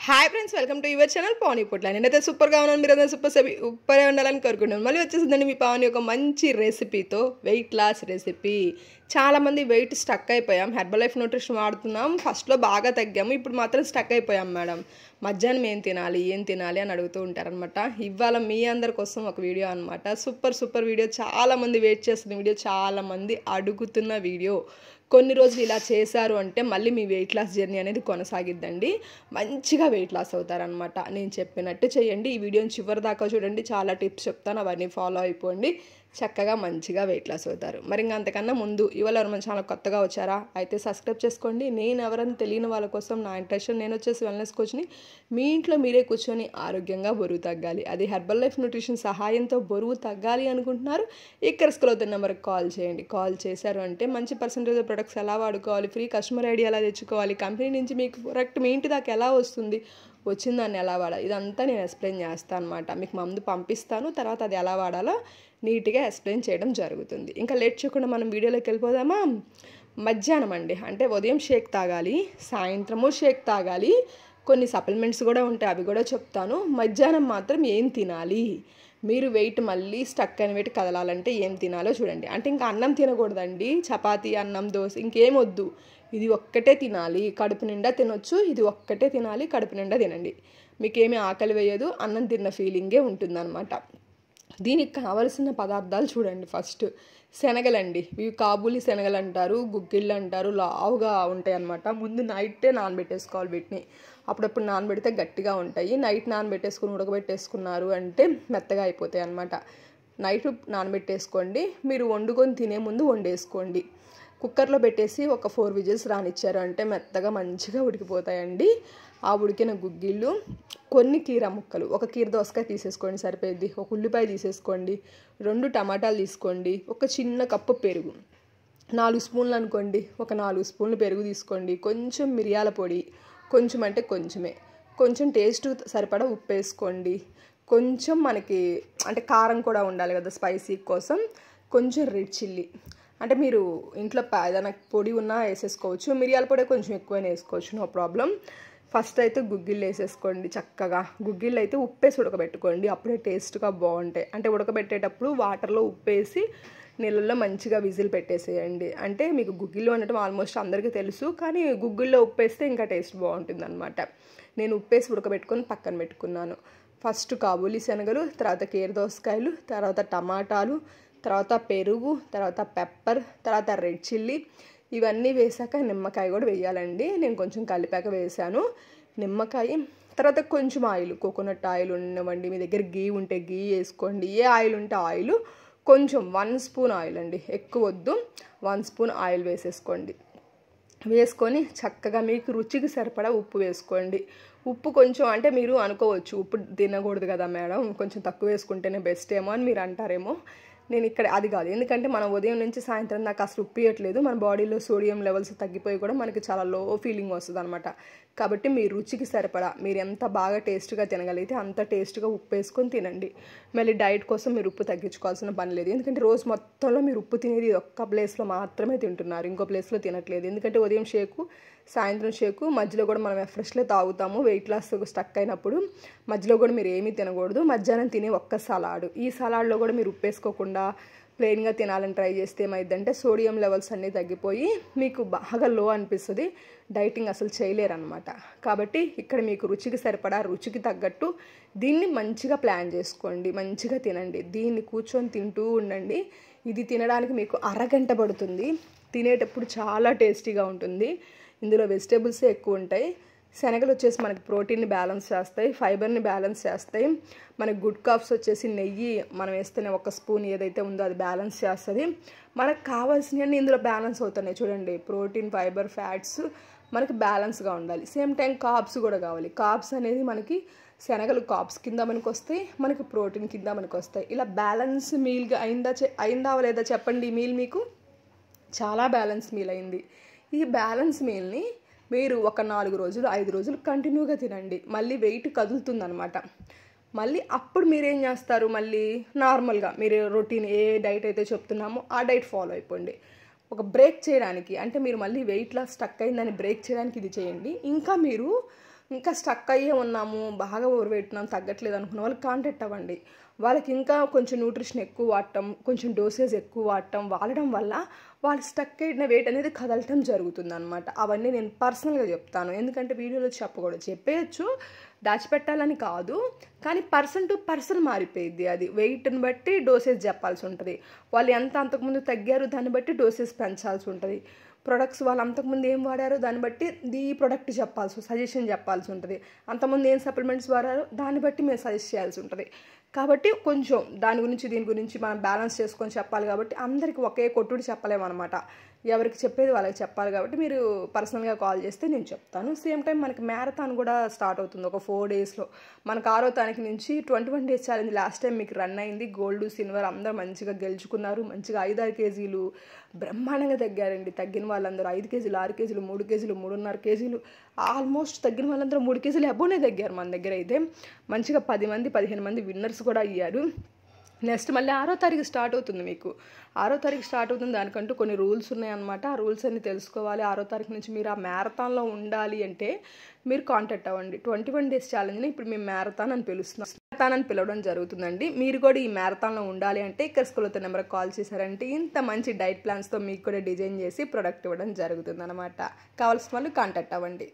Hi friends, welcome to your channel Pavani పొట్ల. నేనైతే సూపర్గా ఉన్నాను, మీరందరూ సూపర్ ఉండాలని కోరుకుంటున్నాను. మళ్ళీ వచ్చేసిందండి మీ పావని ఒక మంచి రెసిపీతో, వెయిట్ లాస్ రెసిపీ. చాలామంది వెయిట్ స్టక్ అయిపోయాం, హెర్బల్ లైఫ్ న్యూట్రిషన్ వాడుతున్నాం, ఫస్ట్లో బాగా తగ్గాము, ఇప్పుడు మాత్రం స్టక్ అయిపోయాం మేడం, మధ్యాహ్నం ఏం తినాలి అని అడుగుతూ ఉంటారనమాట. ఇవాళ మీ అందరి కోసం ఒక వీడియో అనమాట. సూపర్ వీడియో, చాలామంది వెయిట్ చేస్తున్న వీడియో, చాలామంది అడుగుతున్న వీడియో. కొన్ని రోజులు ఇలా చేశారు అంటే మళ్ళీ మీ వెయిట్ లాస్ జర్నీ అనేది కొనసాగిద్దండి, మంచిగా వెయిట్ లాస్ అవుతారనమాట. నేను చెప్పినట్టు చేయండి, ఈ వీడియోని చివరి దాకా చూడండి, చాలా టిప్స్ చెప్తాను, అవన్నీ ఫాలో అయిపోండి, చక్కగా మంచిగా వెయిట్ లాస్ అవుతారు. మరి ఇంకా అంతకన్నా ముందు ఇవాళ మన ఛానల్ కొత్తగా వచ్చారా అయితే సబ్స్క్రైబ్ చేసుకోండి. నేను ఎవరైనా తెలియని వాళ్ళ కోసం నా ఇంట్రెస్ట్, నేను వచ్చేసి వెల్నెస్ కోచ్ని. మీ ఇంట్లో మీరే కూర్చొని ఆరోగ్యంగా బరువు తగ్గాలి, అది హెర్బల్ లైఫ్ న్యూట్రిషన్ సహాయంతో బరువు తగ్గాలి అనుకుంటున్నారు, ఇక్కడ స్క్రోల్ అవుతున్న నెంబర్కి కాల్ చేయండి. కాల్ చేశారు అంటే మంచి పర్సెంటేజ్ ప్రొడక్ట్స్ ఎలా వాడుకోవాలి, ఫ్రీ కస్టమర్ ఐడి ఎలా తెచ్చుకోవాలి, కంపెనీ నుంచి మీకు ప్రొడక్ట్ మీ ఇంటి దాకా ఎలా వస్తుంది, వచ్చిందాన్ని ఎలా వాడాలి, ఇదంతా నేను ఎక్స్ప్లెయిన్ చేస్తాను అనమాట. మీకు ముందు పంపిస్తాను, తర్వాత అది ఎలా వాడాలో నీట్గా ఎక్స్ప్లెయిన్ చేయడం జరుగుతుంది. ఇంకా లేట్ చేయకుండా మనం వీడియోలోకి వెళ్ళిపోదామా. మధ్యాహ్నం అండి, అంటే ఉదయం షేక్ తాగాలి, సాయంత్రము షేక్ తాగాలి, కొన్ని సప్లిమెంట్స్ కూడా ఉంటాయి, అవి కూడా చెప్తాను. మధ్యాహ్నం మాత్రం ఏం తినాలి, మీరు వెయిట్ మళ్ళీ స్టక్ అయిన వెయిట్ కదలాలంటే ఏం తినాలో చూడండి. అంటే ఇంకా అన్నం తినకూడదండి, చపాతీ, అన్నం, దోశ ఇంకేం వద్దు, ఇది ఒక్కటే తినాలి, కడుపు నిండా తినొచ్చు, ఇది ఒక్కటే తినాలి, కడుపు నిండా తినండి, మీకేమీ ఆకలి వేయదు, అన్నం తిన్న ఫీలింగే ఉంటుందన్నమాట. దీనికి కావలసిన పదార్థాలు చూడండి. ఫస్ట్ శనగలండి, ఇవి కాబూలి శనగలు అంటారు, గుగ్గిళ్ళు అంటారు, లావుగా ఉంటాయి అన్నమాట. ముందు నైటే నానబెట్టేసుకోవాలి వీటిని, అప్పుడప్పుడు నానబెడితే గట్టిగా ఉంటాయి. నైట్ నానబెట్టేసుకుని ఉడకబెట్టేసుకున్నారు అంటే మెత్తగా అయిపోతాయి అన్నమాట. నైట్ నానబెట్టేసుకోండి, మీరు వండుకొని తినే ముందు వండేసుకోండి. కుక్కర్లో పెట్టేసి ఒక 4 విజిల్స్ రానిచ్చారు అంటే మెత్తగా మంచిగా ఉడికిపోతాయండి. ఆ ఉడికిన గుగ్గిళ్ళు, కొన్ని కీర ముక్కలు, ఒక కీర దోసకాయ తీసేసుకోండి సరిపోయింది, ఒక ఉల్లిపాయ తీసేసుకోండి, 2 టమాటాలు తీసుకోండి, ఒక చిన్న కప్పు పెరుగు, 4 స్పూన్లు అనుకోండి, ఒక 4 స్పూన్లు పెరుగు తీసుకోండి, కొంచెం మిరియాల పొడి, కొంచెం అంటే కొంచెమే, కొంచెం టేస్ట్ సరిపడా ఉప్పు వేసుకోండి, కొంచెం మనకి అంటే కారం కూడా ఉండాలి కదా స్పైసీ కోసం, కొంచెం రెడ్ చిల్లీ, అంటే మీరు ఇంట్లో ఏదైనా పొడి ఉన్నా వేసేసుకోవచ్చు, మిరియాల పొడి కొంచెం ఎక్కువైనా వేసుకోవచ్చు, నో ప్రాబ్లం. ఫస్ట్ అయితే గుగ్గిళ్ళు వేసేసుకోండి చక్కగా. గుగ్గిళ్ళు అయితే ఉప్పేసి ఉడకబెట్టుకోండి, అప్పుడే టేస్ట్గా బాగుంటాయి. అంటే ఉడకబెట్టేటప్పుడు వాటర్లో ఉప్పేసి నీళ్ళల్లో మంచిగా విజిల్ పెట్టేసేయండి. అంటే మీకు గుగ్గిళ్ళు అనడం ఆల్మోస్ట్ అందరికీ తెలుసు, కానీ గుగ్గిళ్ళలో ఉప్పేస్తే ఇంకా టేస్ట్ బాగుంటుంది అనమాట. నేను ఉప్పేసి ఉడకబెట్టుకొని పక్కన పెట్టుకున్నాను. ఫస్ట్ కాబూలి శనగలు, తర్వాత కీర దోసకాయలు, తర్వాత టమాటాలు, తర్వాత పెరుగు, తర్వాత పెప్పర్, తర్వాత రెడ్ చిల్లీ, ఇవన్నీ వేసాక నిమ్మకాయ కూడా వేయాలండి. నేను కొంచెం కలిపాక వేసాను నిమ్మకాయ. తర్వాత కొంచెం ఆయిల్, కోకోనట్ ఆయిల్ ఉండవండి, మీ దగ్గర గీ ఉంటే గీ వేసుకోండి, ఏ ఆయిల్ ఉంటే ఆయిల్, కొంచెం 1 స్పూన్ ఆయిల్ అండి, ఎక్కువ వద్దు, 1 స్పూన్ ఆయిల్ వేసేసుకోండి. వేసుకొని చక్కగా మీకు రుచికి సరిపడా ఉప్పు వేసుకోండి. ఉప్పు కొంచెం అంటే మీరు అనుకోవచ్చు ఉప్పు తినకూడదు కదా మేడం, కొంచెం తక్కువ వేసుకుంటేనే బెస్ట్ ఏమో అని మీరు అంటారేమో. నేను ఇక్కడ అది కాదు, ఎందుకంటే మనం ఉదయం నుంచి సాయంత్రం దాకా అసలు ఉప్పు ఇవ్వట్లేదు, మన బాడీలో సోడియం లెవెల్స్ తగ్గిపోయి కూడా మనకి చాలా లో ఫీలింగ్ వస్తుంది అనమాట. కాబట్టి మీ రుచికి సరిపడా మీరు ఎంత బాగా టేస్ట్గా తినగలిగితే అంత టేస్ట్గా ఉప్పు వేసుకొని తినండి. మళ్ళీ డైట్ కోసం మీరు ఉప్పు తగ్గించుకోవాల్సిన పని లేదు, ఎందుకంటే రోజు మొత్తంలో మీరు ఉప్పు తినేది ఒక్క ప్లేస్లో మాత్రమే తింటున్నారు, ఇంకో ప్లేస్లో తినట్లేదు. ఎందుకంటే ఉదయం షేకు, సాయంత్రం షేకు, మధ్యలో కూడా మనం ఫ్రెష్లో తాగుతాము వెయిట్ లాస్ స్టక్ అయినప్పుడు, మధ్యలో కూడా మీరు ఏమీ తినకూడదు. మధ్యాహ్నం తినే ఒక్క సలాడ్, ఈ సలాడ్లో కూడా మీరు ఉప్పు వేసుకోకుండా ప్లెయిన్గా తినాలని ట్రై చేస్తే ఏమైందంటే సోడియం లెవెల్స్ అన్నీ తగ్గిపోయి మీకు బాగా లో అనిపిస్తుంది, డైటింగ్ అసలు చేయలేరనమాట. కాబట్టి ఇక్కడ మీకు రుచికి సరిపడా, రుచికి తగ్గట్టు దీన్ని మంచిగా ప్లాన్ చేసుకోండి, మంచిగా తినండి, దీన్ని కూర్చొని తింటూ ఉండండి. ఇది తినడానికి మీకు అరగంట పడుతుంది, తినేటప్పుడు చాలా టేస్టీగా ఉంటుంది. ఇందులో వెజిటేబుల్సే ఎక్కువ ఉంటాయి. శనగలు వచ్చేసి మనకి ప్రోటీన్ని బ్యాలెన్స్ చేస్తాయి, ఫైబర్ని బ్యాలెన్స్ చేస్తాయి. మనకి గుడ్ కార్బ్స్ వచ్చేసి నెయ్యి మనం వేస్తేనే 1 స్పూన్ ఏదైతే ఉందో అది బ్యాలెన్స్ చేస్తుంది. మనకు కావాల్సినవన్నీ ఇందులో బ్యాలెన్స్ అవుతున్నాయి చూడండి, ప్రోటీన్, ఫైబర్, ఫ్యాట్స్ మనకి బ్యాలెన్స్గా ఉండాలి. సేమ్ టైం కార్బ్స్ కూడా కావాలి. కార్బ్స్ అనేది మనకి శనగలు కార్బ్స్ కింద మనకు వస్తాయి, మనకి ప్రోటీన్ కింద మనకు వస్తాయి. ఇలా బ్యాలెన్స్ మీల్గా అయిందా లేదా చెప్పండి. ఈ మీల్ మీకు చాలా బ్యాలెన్స్ మీల్ అయింది. ఈ బ్యాలెన్స్ మీల్ని మీరు ఒక 4 రోజులు 5 రోజులు కంటిన్యూగా తినండి, మళ్ళీ వెయిట్ కదులుతుందనమాట. మళ్ళీ అప్పుడు మీరేం చేస్తారు, మళ్ళీ నార్మల్గా మీరు రొటీన్ ఏ డైట్ అయితే చెప్తున్నామో ఆ డైట్ ఫాలో అయిపోండి. ఒక బ్రేక్ చేయడానికి, అంటే మీరు మళ్ళీ వెయిట్ లాస్ స్టక్ అయిందని బ్రేక్ చేయడానికి ఇది చేయండి. ఇంకా మీరు ఇంకా స్టక్ అయ్యే ఉన్నాము, బాగా ఓవర్ వెయిట్ ఉన్నాము, తగ్గట్లేదు అనుకున్న వాళ్ళు కాంటాక్ట్ అవ్వండి. వాళ్ళకి ఇంకా కొంచెం న్యూట్రిషన్ ఎక్కువ వాడటం, కొంచెం డోసేజ్ ఎక్కువ వాడడం వల్ల వాళ్ళు స్టక్ అయిన వెయిట్ అనేది కదలటం జరుగుతుందన్నమాట. అవన్నీ నేను పర్సనల్గా చెప్తాను, ఎందుకంటే వీడియోలో చెప్పకూడదు. చెప్పేయచ్చు, దాచిపెట్టాలని కాదు, కానీ పర్సన్ టు పర్సన్ మారిపోయిద్ది. అది వెయిట్ని బట్టి డోసేజ్ చెప్పాల్సి ఉంటుంది. వాళ్ళు ఎంత అంతకుముందు తగ్గారు దాన్ని బట్టి డోసేజ్ పెంచాల్సి ఉంటుంది. ప్రొడక్ట్స్ వాళ్ళు అంతకుముందు ఏం వాడారో దాన్ని బట్టి ఈ ప్రొడక్ట్ సజెషన్ చెప్పాల్సి ఉంటుంది. అంతకుముందు ఏం సప్లిమెంట్స్ వాడారో దాన్ని బట్టి మేము సజెస్ట్ చేయాల్సి ఉంటుంది. కాబట్టి కొంచెం దీని గురించి మనం బ్యాలెన్స్ చేసుకొని చెప్పాలి. కాబట్టి అందరికి ఒకే కొట్టుడు చెప్పలేమన్నమాట. ఎవరికి చెప్పేది వాళ్ళకి చెప్పాలి. కాబట్టి మీరు పర్సనల్గా కాల్ చేస్తే నేను చెప్తాను. సేమ్ టైం మనకి మ్యారథాన్ కూడా స్టార్ట్ అవుతుంది ఒక 4 డేస్లో. మనకు 6వ తారీఖు నుంచి 21 డేస్ ఛాలెంజ్ లాస్ట్ టైం మీకు రన్ అయింది. గోల్డ్, సిల్వర్ అందరూ మంచిగా గెలుచుకున్నారు. మంచిగా 5-6 కేజీలు బ్రహ్మాండంగా తగ్గారండి. తగ్గిన వాళ్ళందరూ 5 కేజీలు, 6 కేజీలు, 3 కేజీలు, 3.5 కేజీలు, ఆల్మోస్ట్ తగ్గిన వాళ్ళందరూ 3 కేజీలు అబ్బోనే తగ్గారు. మన దగ్గర అయితే మంచిగా 10 మంది 15 మంది విన్నర్స్ కూడా అయ్యారు. నెక్స్ట్ మళ్ళీ 6వ తారీఖు స్టార్ట్ అవుతుంది. మీకు 6వ తారీఖు స్టార్ట్ అవుతుంది. దానికంటూ కొన్ని రూల్స్ ఉన్నాయన్నమాట. ఆ రూల్స్ అన్ని తెలుసుకోవాలి. 6వ తారీఖు నుంచి మీరు ఆ మ్యారథాన్లో ఉండాలి అంటే మీరు కాంటాక్ట్ అవ్వండి. 21 డేస్ ఛాలెంజ్ని ఇప్పుడు మేము మ్యారథాన్ అని పిలవడం జరుగుతుందండి. మీరు కూడా ఈ మ్యారథాన్లో ఉండాలి అంటే ఇక్కడ స్కూల్ అవుతున్న నెంబర్కి కాల్ చేశారంటే ఇంత మంచి డైట్ ప్లాన్స్తో మీకు కూడా డిజైన్ చేసి ప్రొడక్ట్ ఇవ్వడం జరుగుతుంది అనమాట. కావాల్సిన వాళ్ళు కాంటాక్ట్ అవ్వండి.